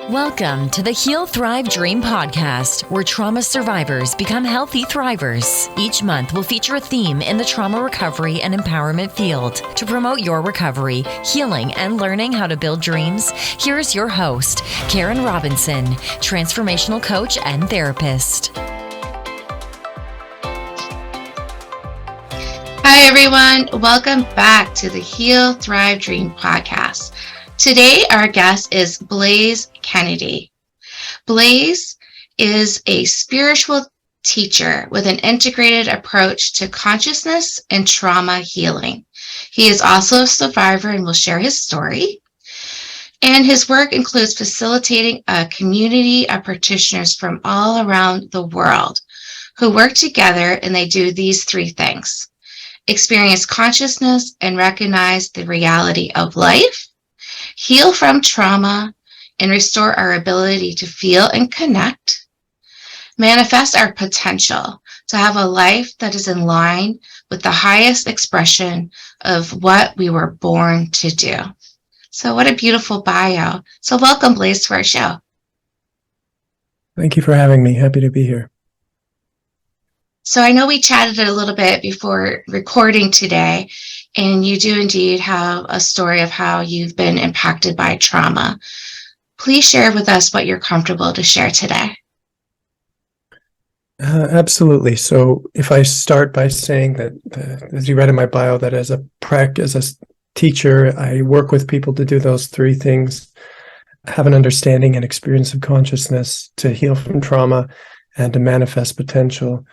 Welcome to the Heal, Thrive, Dream podcast, where trauma survivors become healthy thrivers. Each month, we'll feature a theme in the trauma recovery and empowerment field. To promote your recovery, healing, and learning how to build dreams, here's your host, Karen Robinson, transformational coach and therapist. Hi, everyone. Welcome back to the Heal, Thrive, Dream podcast. Today, our guest is Blaise Kennedy. Blaise is a spiritual teacher with an integrated approach to consciousness and trauma healing. He is also a survivor and will share his story. And his work includes facilitating a community of practitioners from all around the world who work together, and they do these three things: experience consciousness and recognize the reality of life, heal from trauma, and restore our ability to feel and connect, manifest our potential to have a life that is in line with the highest expression of what we were born to do. So what a beautiful bio. So welcome, Blaise, to our show. Thank you for having me. Happy to be here. So I know we chatted a little bit before recording today, and you do indeed have a story of how you've been impacted by trauma. Please share with us what you're comfortable to share today. Absolutely. So if I start by saying that, as you read in my bio, that as a teacher, I work with people to do those three things: have an understanding and experience of consciousness, to heal from trauma, and to manifest potential.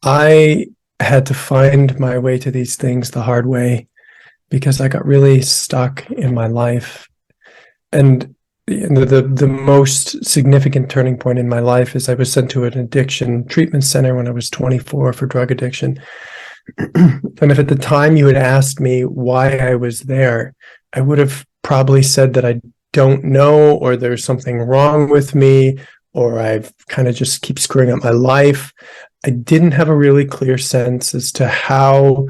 I had to find my way to these things the hard way because I got really stuck in my life. And the most significant turning point in my life is I was sent to an addiction treatment center when I was 24 for drug addiction. And if at the time you had asked me why I was there, I would have probably said that I don't know, or there's something wrong with me, or I've kind of just keep screwing up my life. I didn't have a really clear sense as to how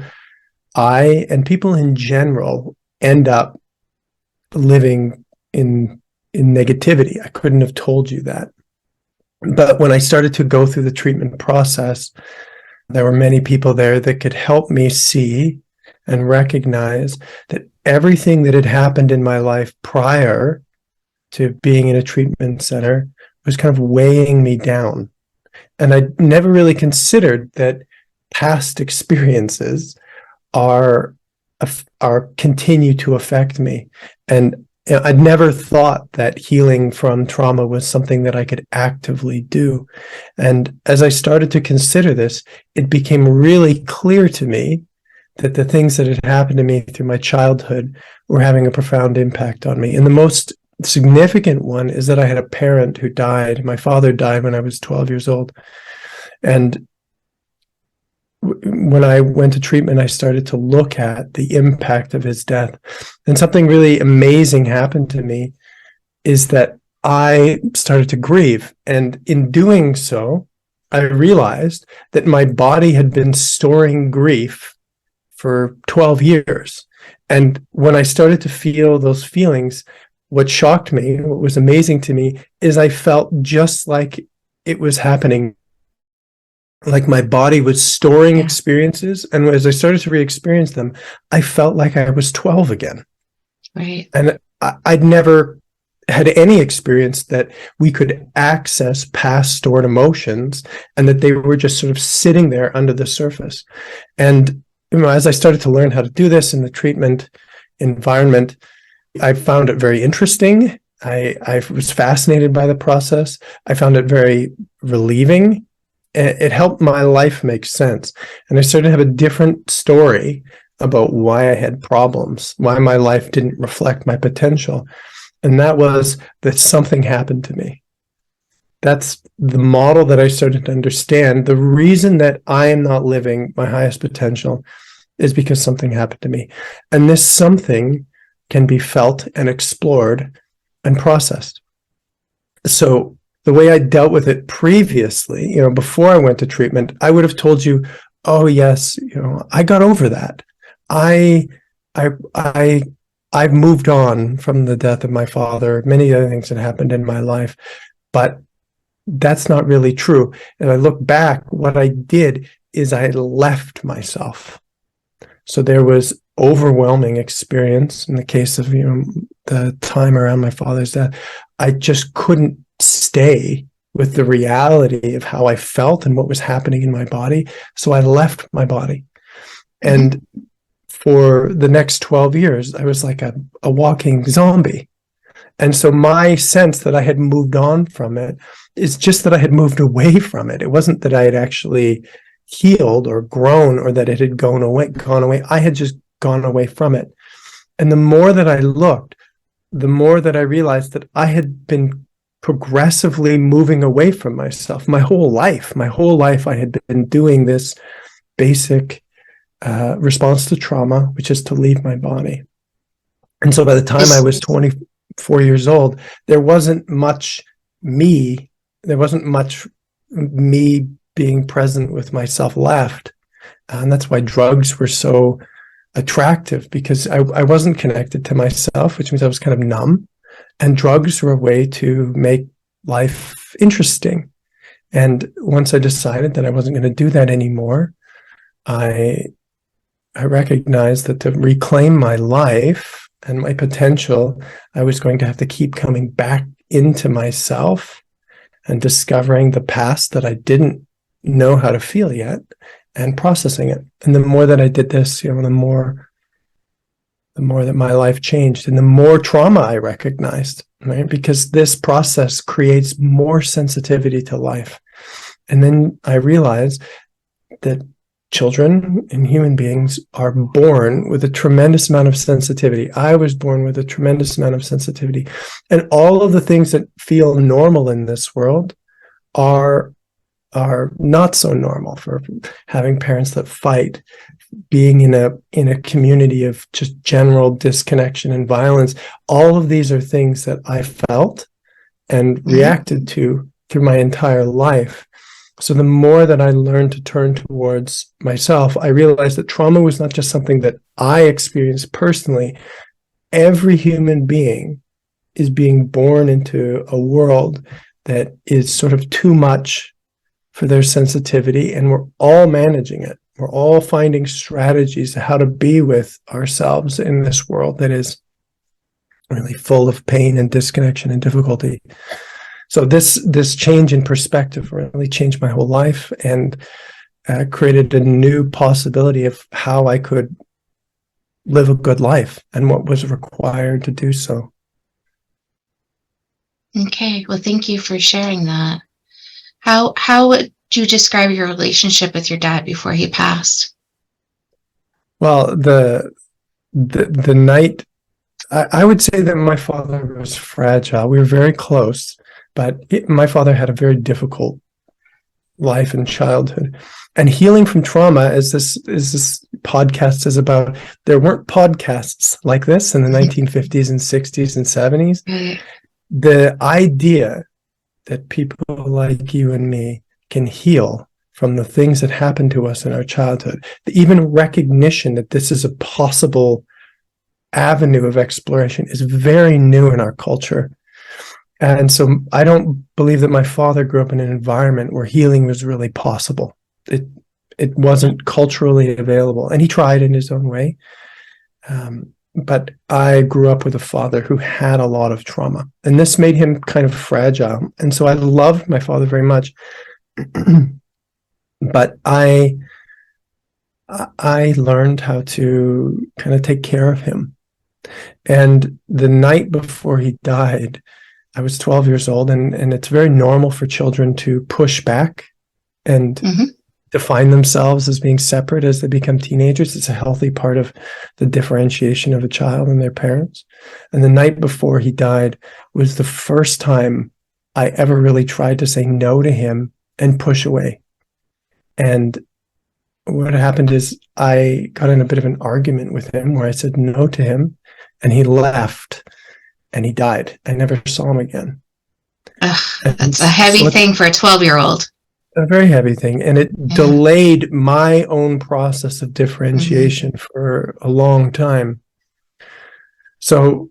I and people in general end up living in negativity. I couldn't have told you that. But when I started to go through the treatment process, there were many people there that could help me see and recognize that everything that had happened in my life prior to being in a treatment center was kind of weighing me down. And I never really considered that past experiences are continue to affect me. And I'd never thought that healing from trauma was something that I could actively do. And as I started to consider this, it became really clear to me that the things that had happened to me through my childhood were having a profound impact on me. And the most significant one is that I had a parent who died. My father died when I was 12 years old. And when I went to treatment, I started to look at the impact of his death. And something really amazing happened to me is that I started to grieve. And in doing so, I realized that my body had been storing grief for 12 years. And when I started to feel those feelings, what shocked me, what was amazing to me, is I felt just like it was happening. Like my body was storing experiences, and as I started to re-experience them, I felt like I was 12 again. Right. And I'd never had any experience that we could access past stored emotions and that they were just sort of sitting there under the surface. And as I started to learn how to do this in the treatment environment, I found it very interesting. I was fascinated by the process. I found it very relieving. It helped my life make sense. And I started to have a different story about why I had problems, why my life didn't reflect my potential. And that was that something happened to me. That's the model that I started to understand. The reason that I am not living my highest potential is because something happened to me. And this something can be felt and explored and processed. So the way I dealt with it previously, before I went to treatment, I would have told you, oh yes, I got over that. I I've moved on from the death of my father, many other things that happened in my life, but that's not really true. And I look back, what I did is I left myself. So there was overwhelming experience in the case of, the time around my father's death. I just couldn't stay with the reality of how I felt and what was happening in my body. So I left my body. And for the next 12 years, I was like a walking zombie. And so my sense that I had moved on from it is just that I had moved away from it. It wasn't that I had actually healed or grown or that it had gone away. I had just gone away from it. And the more that I looked, the more that I realized that I had been progressively moving away from myself my whole life. My whole life, I had been doing this basic response to trauma, which is to leave my body. And so by the time I was 24 years old, there wasn't much me being present with myself left. And that's why drugs were so attractive, because I wasn't connected to myself, which means I was kind of numb. And drugs were a way to make life interesting. And once I decided that I wasn't going to do that anymore, I recognized that to reclaim my life and my potential, I was going to have to keep coming back into myself and discovering the past that I didn't know how to feel yet and processing it. And the more that I did this, the more that my life changed and the more trauma I recognized, right? Because this process creates more sensitivity to life. And then I realized that children and human beings are born with a tremendous amount of sensitivity. I was born with a tremendous amount of sensitivity. And all of the things that feel normal in this world are not so normal. For having parents that fight, being in a community of just general disconnection and violence. All of these are things that I felt and reacted to through my entire life. So the more that I learned to turn towards myself, I realized that trauma was not just something that I experienced personally. Every human being is being born into a world that is sort of too much for their sensitivity, and we're all managing it. We're all finding strategies to how to be with ourselves in this world that is really full of pain and disconnection and difficulty. So this change in perspective really changed my whole life and created a new possibility of how I could live a good life and what was required to do so. Okay, well, thank you for sharing that. How would you describe your relationship with your dad before he passed? Well, the night, I would say that my father was fragile. We were very close, but my father had a very difficult life and childhood. And healing from trauma, as this podcast is about, there weren't podcasts like this in the 1950s and 60s and 70s. Right. The idea that people like you and me can heal from the things that happened to us in our childhood, even recognition that this is a possible avenue of exploration is very new in our culture. And so I don't believe that my father grew up in an environment where healing was really possible. It wasn't culturally available, and he tried in his own way. But I grew up with a father who had a lot of trauma, and this made him kind of fragile. And so I loved my father very much, but I learned how to kind of take care of him. And the night before he died, I was 12 years old, and it's very normal for children to push back and define themselves as being separate as they become teenagers. It's a healthy part of the differentiation of a child and their parents. And the night before he died was the first time I ever really tried to say no to him and push away. And what happened is I got in a bit of an argument with him where I said no to him, and he left and he died. I never saw him again. Ugh, that's a heavy thing for a 12-year-old. A very heavy thing. And it delayed my own process of differentiation for a long time. So,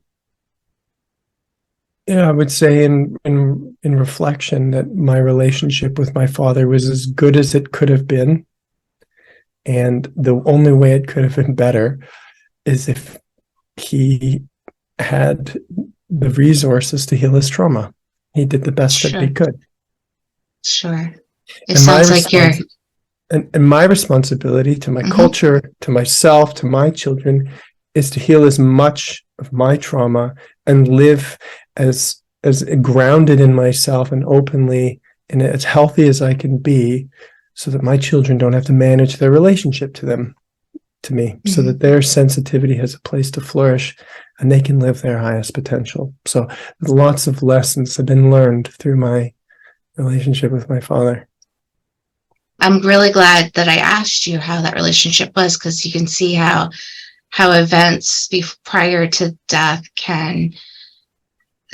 yeah, I would say in reflection that my relationship with my father was as good as it could have been. And the only way it could have been better is if he had the resources to heal his trauma. He did the best that he could. Sure. It And sounds like you're... And my responsibility to my culture, to myself, to my children, is to heal as much of my trauma and live as grounded in myself and openly and as healthy as I can be, so that my children don't have to manage their relationship to me, so that their sensitivity has a place to flourish and they can live their highest potential. So lots of lessons have been learned through my relationship with my father. I'm really glad that I asked you how that relationship was, because you can see how events prior to death can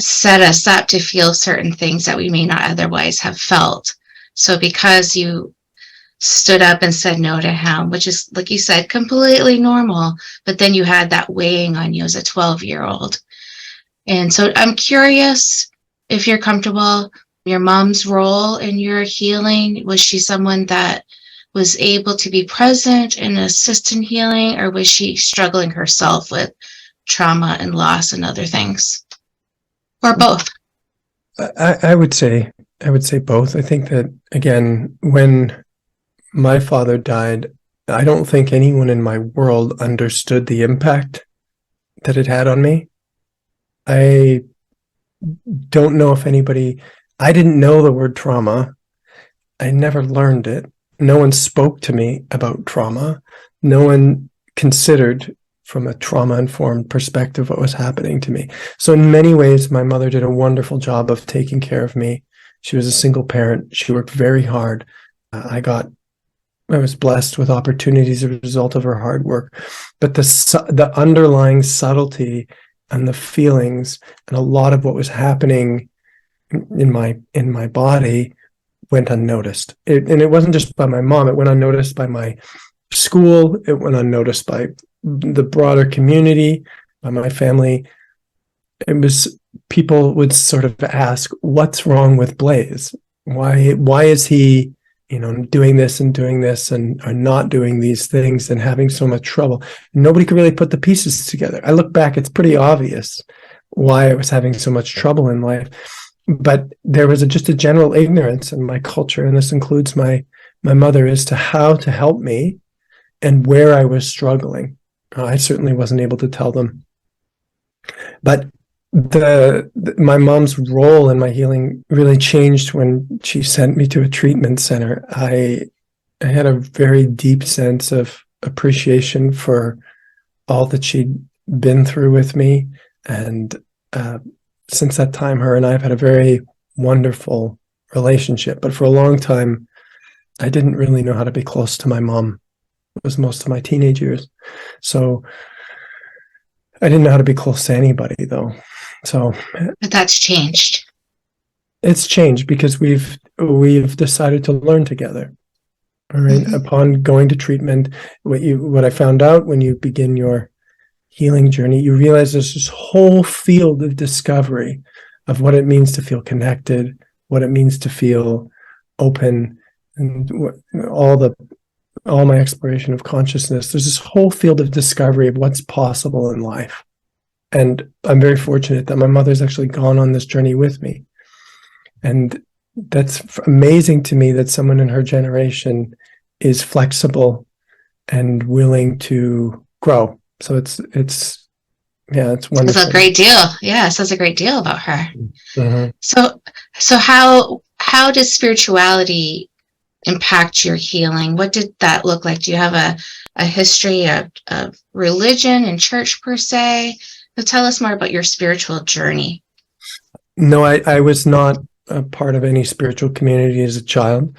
set us up to feel certain things that we may not otherwise have felt. So because you stood up and said no to him, which is, like you said, completely normal, but then you had that weighing on you as a 12-year-old. And so I'm curious if you're comfortable, your mom's role in your healing. Was she someone that was able to be present and assist in healing, or was she struggling herself with trauma and loss and other things? Or both? I would say both. I think that, again, when my father died, I don't think anyone in my world understood the impact that it had on me. I don't know if I didn't know the word trauma. I never learned it. No one spoke to me about trauma. No one considered from a trauma-informed perspective what was happening to me. So in many ways, my mother did a wonderful job of taking care of me. She was a single parent. She worked very hard. I was blessed with opportunities as a result of her hard work. But the underlying subtlety and the feelings and a lot of what was happening in my body went unnoticed. And it wasn't just by my mom. It went unnoticed by my school. It went unnoticed by the broader community, by my family. It was, people would sort of ask, what's wrong with Blaise? Why is he, doing this and are not doing these things and having so much trouble? Nobody could really put the pieces together. I look back, it's pretty obvious why I was having so much trouble in life. But there was just a general ignorance in my culture, and this includes my mother, as to how to help me and where I was struggling. I certainly wasn't able to tell them. But my mom's role in my healing really changed when she sent me to a treatment center. I had a very deep sense of appreciation for all that she'd been through with me, and since that time, her and I have had a very wonderful relationship. But for a long time, I didn't really know how to be close to my mom. It was most of my teenage years. So I didn't know how to be close to anybody, though. So, but that's changed. It's changed because we've decided to learn together. All right. Upon going to treatment, what I found out when you begin your healing journey, you realize there's this whole field of discovery of what it means to feel connected, what it means to feel open, and all my exploration of consciousness. There's this whole field of discovery of what's possible in life. And I'm very fortunate that my mother's actually gone on this journey with me. And that's amazing to me, that someone in her generation is flexible and willing to grow. So it's wonderful. It's a great deal. Yeah, it says a great deal about her. Mm-hmm. So how does spirituality impact your healing? What did that look like? Do you have a history of religion and church per se? So tell us more about your spiritual journey. No, I was not a part of any spiritual community as a child,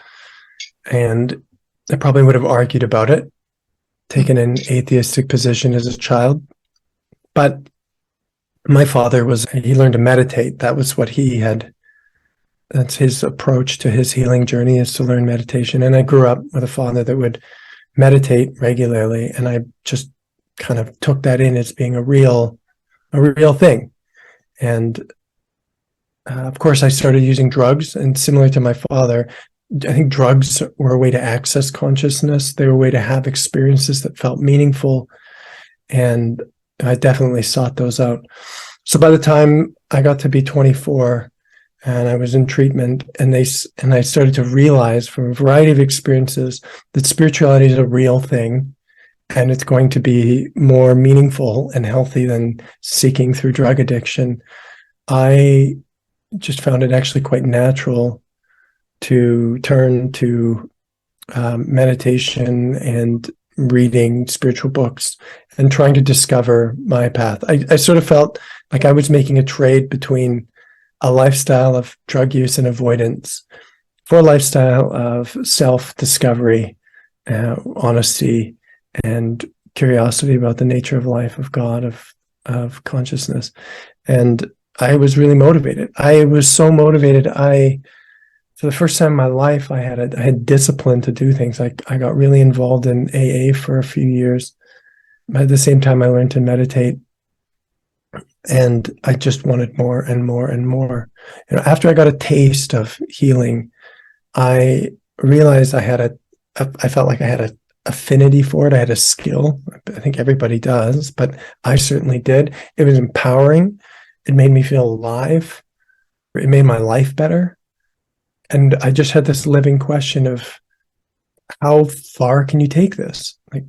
and I probably would have argued about it, taken an atheistic position as a child. But my father he learned to meditate. That was what that's his approach to his healing journey, is to learn meditation. And I grew up with a father that would meditate regularly, and I just kind of took that in as being a real a real thing. And of course, I started using drugs, and similar to my father, I think drugs were a way to access consciousness. They were a way to have experiences that felt meaningful, and I definitely sought those out. So by the time I got to be 24 and I was in treatment, and I started to realize from a variety of experiences that spirituality is a real thing, and it's going to be more meaningful and healthy than seeking through drug addiction. I just found it actually quite natural to turn to meditation and reading spiritual books and trying to discover my path. I sort of felt like I was making a trade between a lifestyle of drug use and avoidance for a lifestyle of self-discovery, honesty, and curiosity about the nature of life, of God, of consciousness. And I was really motivated. I was so motivated. For the first time in my life, I had discipline to do things. I got really involved in AA for a few years. At the same time, I learned to meditate, and I just wanted more and more and more. After I got a taste of healing, I realized I felt like I had an affinity for it. I had a skill. I think everybody does, but I certainly did. It was empowering. It made me feel alive. It made my life better. And I just had this living question of, how far can you take this? Like,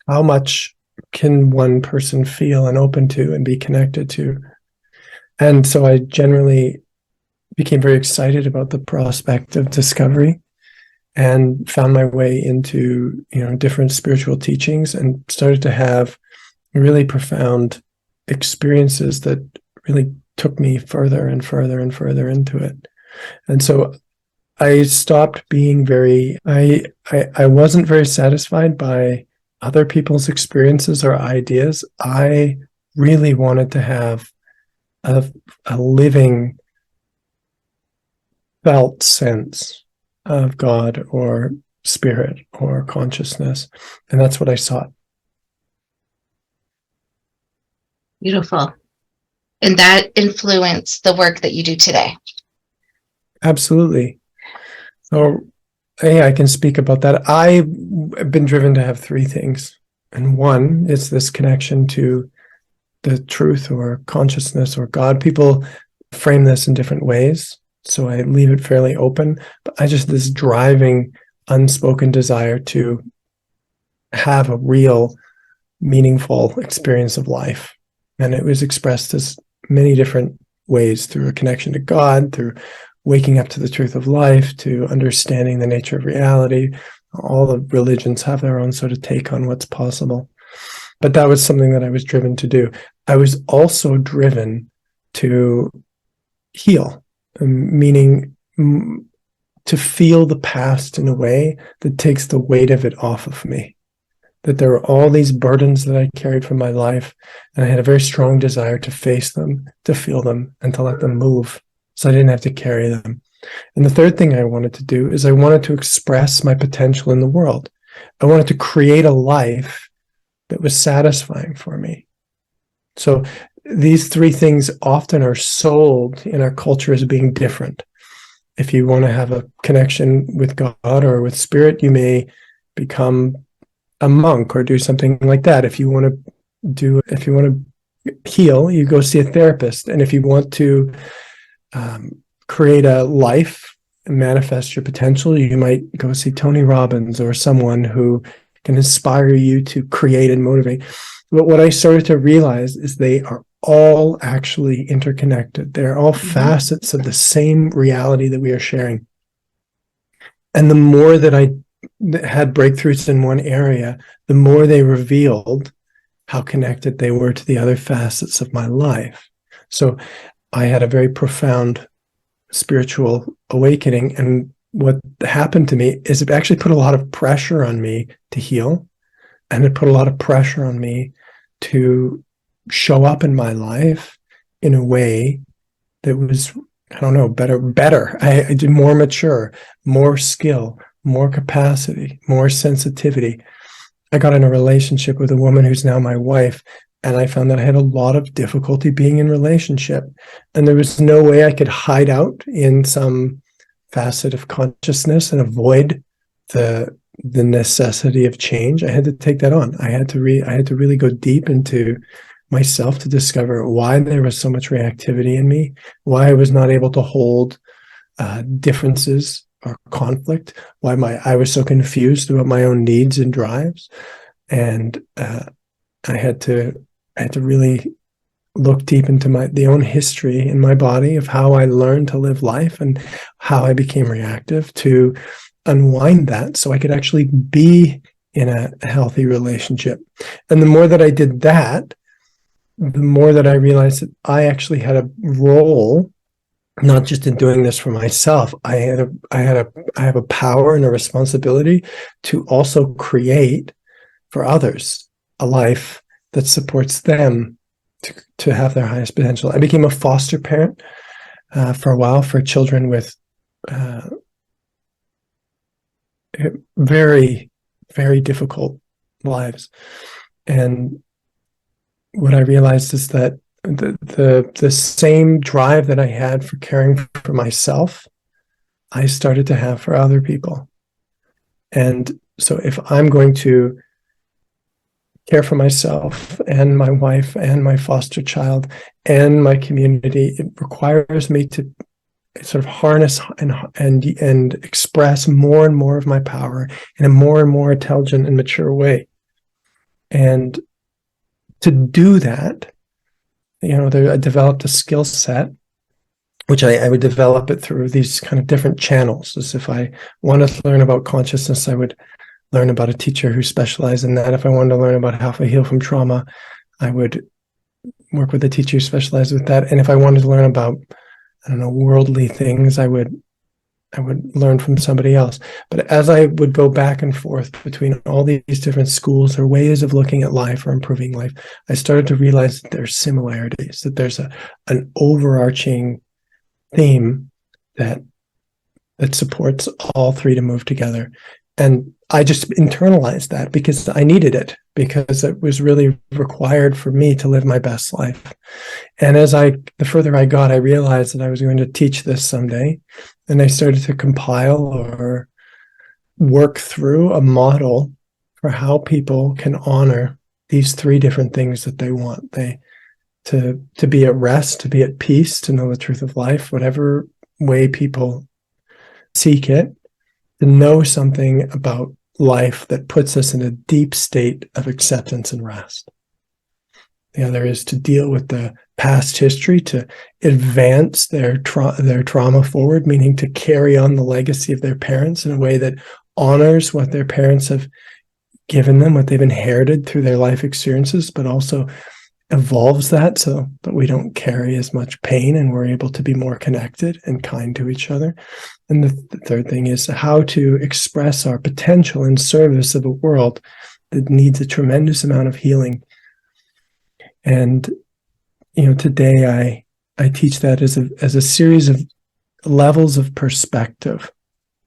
how much can one person feel and open to and be connected to? And so I generally became very excited about the prospect of discovery, and found my way into, different spiritual teachings, and started to have really profound experiences that really took me further and further and further into it. And so I stopped being I wasn't very satisfied by other people's experiences or ideas. I really wanted to have a living, felt sense of God or spirit or consciousness. And that's what I sought. Beautiful. And that influenced the work that you do today. Absolutely. So, yeah, I can speak about that. I've been driven to have three things. And one is this connection to the truth or consciousness or God. People frame this in different ways, so I leave it fairly open. But I just, this driving, unspoken desire to have a real, meaningful experience of life. And it was expressed as many different ways, through a connection to God, through waking up to the truth of life, to understanding the nature of reality. All the religions have their own sort of take on what's possible. But that was something that I was driven to do. I was also driven to heal, meaning to feel the past in a way that takes the weight of it off of me. That there were all these burdens that I carried from my life, and I had a very strong desire to face them, to feel them, and to let them move, so I didn't have to carry them. And the third thing I wanted to do is I wanted to express my potential in the world. I wanted to create a life that was satisfying for me. So these three things often are sold in our culture as being different. If you want to have a connection with God or with spirit, you may become a monk or do something like that. If you want to heal, you go see a therapist. And if you want to create a life and manifest your potential, you might go see Tony Robbins or someone who can inspire you to create and motivate. But what I started to realize is they are all actually interconnected. They're all facets of the same reality that we are sharing. And the more that I had breakthroughs in one area, the more they revealed how connected they were to the other facets of my life. So I had a very profound spiritual awakening, and what happened to me is it actually put a lot of pressure on me to heal, and it put a lot of pressure on me to show up in my life in a way that was, I don't know, better. I did more mature, more skill, more capacity, more sensitivity. I got in a relationship with a woman who's now my wife And I found that I had a lot of difficulty being in relationship. And there was no way I could hide out in some facet of consciousness and avoid the necessity of change. I had to take that on. I had to really go deep into myself to discover why there was so much reactivity in me, why I was not able to hold differences or conflict, why I was so confused about my own needs and drives. And I had to really look deep into the own history in my body of how I learned to live life and how I became reactive, to unwind that so I could actually be in a healthy relationship. And the more that I did that, the more that I realized that I actually had a role, not just in doing this for myself. I have a power and a responsibility to also create for others a life that supports them to have their highest potential. I became a foster parent for a while for children with very, very difficult lives. And what I realized is that the same drive that I had for caring for myself, I started to have for other people. And so if I'm going to care for myself and my wife and my foster child and my community, it requires me to sort of harness and express more and more of my power in a more and more intelligent and mature way. And to do that, I developed a skill set, which I would develop it through these kind of different channels. As if I wanted to learn about consciousness, I would learn about a teacher who specialized in that. If I wanted to learn about how to heal from trauma, I would work with a teacher who specialized with that. And if I wanted to learn about, worldly things, I would learn from somebody else. But as I would go back and forth between all these different schools or ways of looking at life or improving life, I started to realize that there's similarities, that there's an overarching theme that supports all three to move together. And I just internalized that because I needed it, because it was really required for me to live my best life. And the further I got, I realized that I was going to teach this someday. And I started to compile or work through a model for how people can honor these three different things that they want. To be at rest, to be at peace, to know the truth of life, whatever way people seek it, to know something about life that puts us in a deep state of acceptance and rest. The other is to deal with the past history, to advance their trauma forward, meaning to carry on the legacy of their parents in a way that honors what their parents have given them, what they've inherited through their life experiences, but also evolves that so that we don't carry as much pain and we're able to be more connected and kind to each other. And the third thing is how to express our potential in service of a world that needs a tremendous amount of healing. And today I teach that as a series of levels of perspective,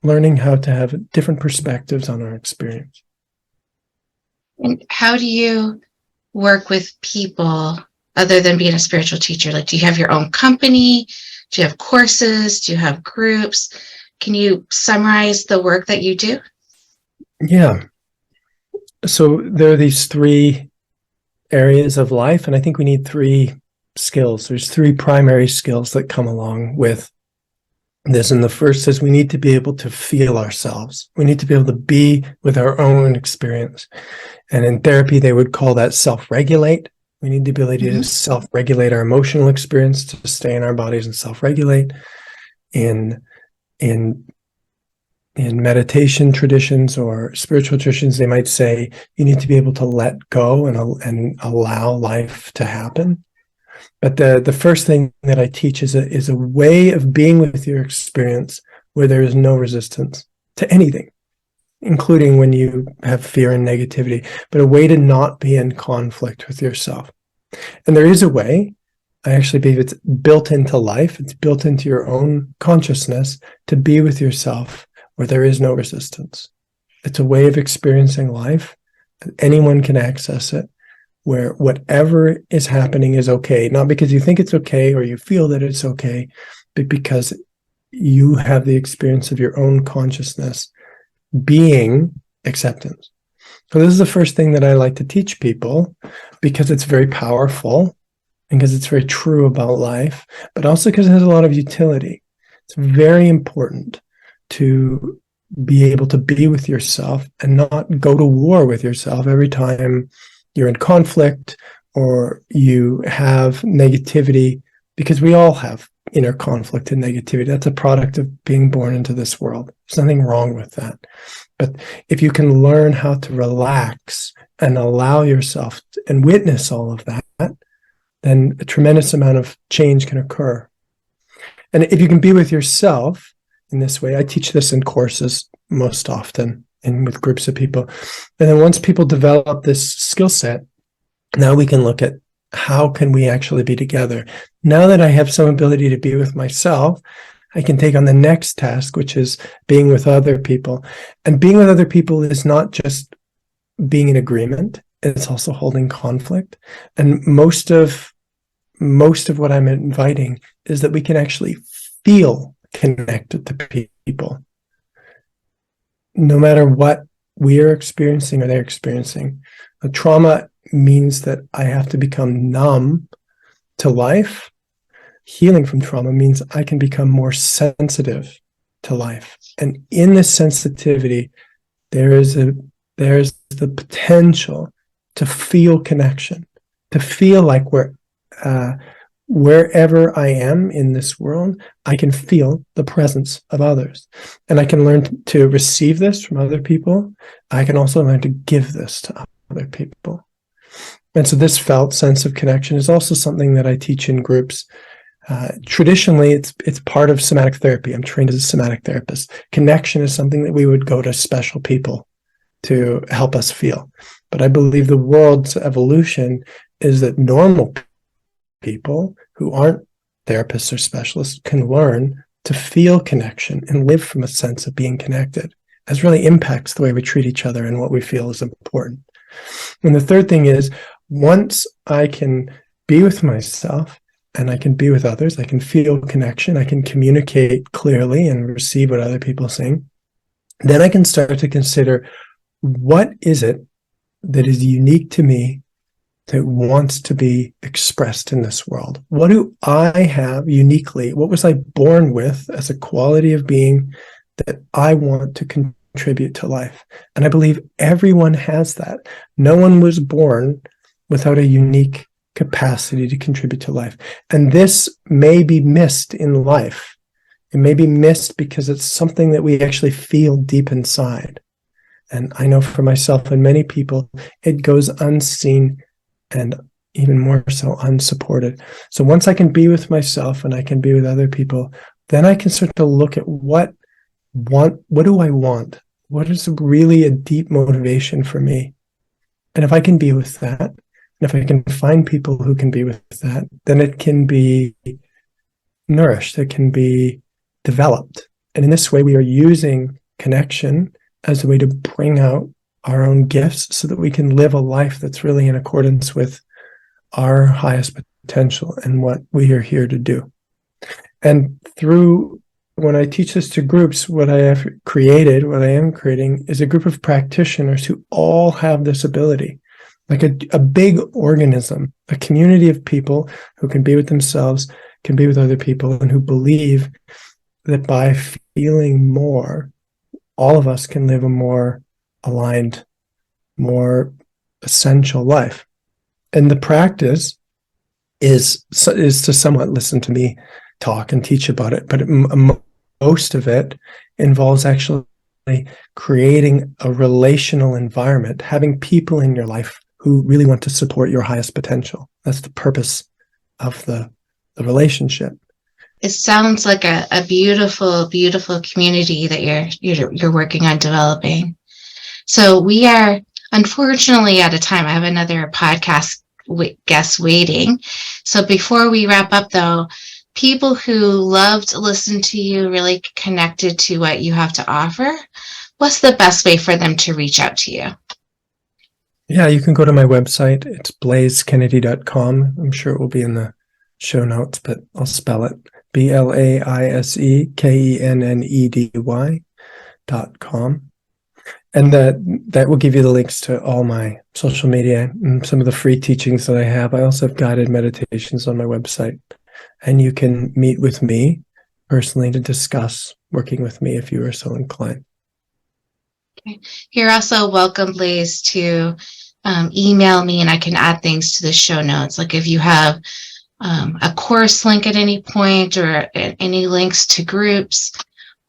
learning how to have different perspectives on our experience. And how do you work with people other than being a spiritual teacher? Like, do you have your own company? Do you have courses? Do you have groups? Can you summarize the work that you do? Yeah. So there are these three areas of life, and I think we need three skills. There's three primary skills that come along with this. And the first is we need to be able to feel ourselves. We need to be able to be with our own experience. And in therapy, they would call that self-regulate. We need the ability to self-regulate our emotional experience, to stay in our bodies and self-regulate. In meditation traditions or spiritual traditions, they might say you need to be able to let go and allow life to happen. But the first thing that I teach is a way of being with your experience where there is no resistance to anything, including when you have fear and negativity, but a way to not be in conflict with yourself. And there is a way, I actually believe it's built into life, it's built into your own consciousness to be with yourself where there is no resistance. It's a way of experiencing life. Anyone can access it. where whatever is happening is okay, not because you think it's okay or you feel that it's okay, but because you have the experience of your own consciousness being acceptance. So this is the first thing that I like to teach people, because it's very powerful and because it's very true about life, but also because it has a lot of utility. It's very important to be able to be with yourself and not go to war with yourself every time you're in conflict or you have negativity, because we all have inner conflict and negativity. That's a product of being born into this world. There's nothing wrong with that. But if you can learn how to relax and allow yourself and witness all of that, then a tremendous amount of change can occur. And if you can be with yourself in this way, I teach this in courses most often and with groups of people. And then once people develop this skill set, now we can look at how can we actually be together. Now that I have some ability to be with myself, I can take on the next task, which is being with other people. And being with other people is not just being in agreement, it's also holding conflict. And most of what I'm inviting is that we can actually feel connected to people, no matter what we are experiencing or they're experiencing. A trauma means that I have to become numb to life. Healing from trauma means I can become more sensitive to life. And in this sensitivity, there's the potential to feel connection, to feel like wherever I am in this world, I can feel the presence of others. And I can learn to receive this from other people. I can also learn to give this to other people. And so this felt sense of connection is also something that I teach in groups. Traditionally, it's part of somatic therapy. I'm trained as a somatic therapist. Connection is something that we would go to special people to help us feel. But I believe the world's evolution is that normal people who aren't therapists or specialists can learn to feel connection and live from a sense of being connected, as really impacts the way we treat each other and what we feel is important. And the third thing is, once I can be with myself and I can be with others, I can feel connection, I can communicate clearly and receive what other people are saying, then I can start to consider, what is it that is unique to me that wants to be expressed in this world? What do I have uniquely? What was I born with as a quality of being that I want to contribute to life? And I believe everyone has that. No one was born without a unique capacity to contribute to life. And this may be missed in life. It may be missed because it's something that we actually feel deep inside. And I know for myself and many people, it goes unseen and even more so unsupported. So once I can be with myself and I can be with other people, then I can start to look at what do I want? What is really a deep motivation for me? And if I can be with that, and if I can find people who can be with that, then it can be nourished, it can be developed. And in this way, we are using connection as a way to bring out our own gifts so that we can live a life that's really in accordance with our highest potential and what we are here to do. And when I teach this to groups, what I am creating is a group of practitioners who all have this ability, like a big organism, a community of people who can be with themselves, can be with other people, and who believe that by feeling more, all of us can live a more aligned, more essential life. And the practice is to somewhat listen to me talk and teach about it, but most of it involves actually creating a relational environment, having people in your life who really want to support your highest potential. That's the purpose of the relationship. It sounds like a beautiful, beautiful community that you're working on developing. So we are unfortunately out of time. I have another podcast guest waiting. So before we wrap up, though, people who love to listen to you, really connected to what you have to offer, what's the best way for them to reach out to you? Yeah, you can go to my website. It's blaisekennedy.com. I'm sure it will be in the show notes, but I'll spell it BLAISEKENNEDY.com. And that will give you the links to all my social media and some of the free teachings that I have. I also have guided meditations on my website. And you can meet with me personally to discuss working with me if you are so inclined. Okay. You're also welcome, Blaise, to email me and I can add things to the show notes. Like if you have a course link at any point or any links to groups,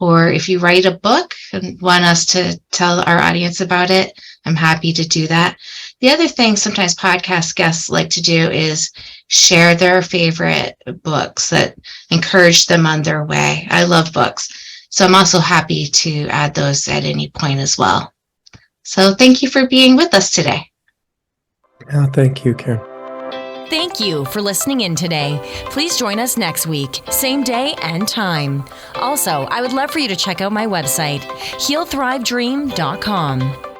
or if you write a book and want us to tell our audience about it, I'm happy to do that. The other thing sometimes podcast guests like to do is share their favorite books that encourage them on their way. I love books. So I'm also happy to add those at any point as well. So thank you for being with us today. Oh, thank you, Karen. Thank you for listening in today. Please join us next week, same day and time. Also, I would love for you to check out my website, healthrivedream.com.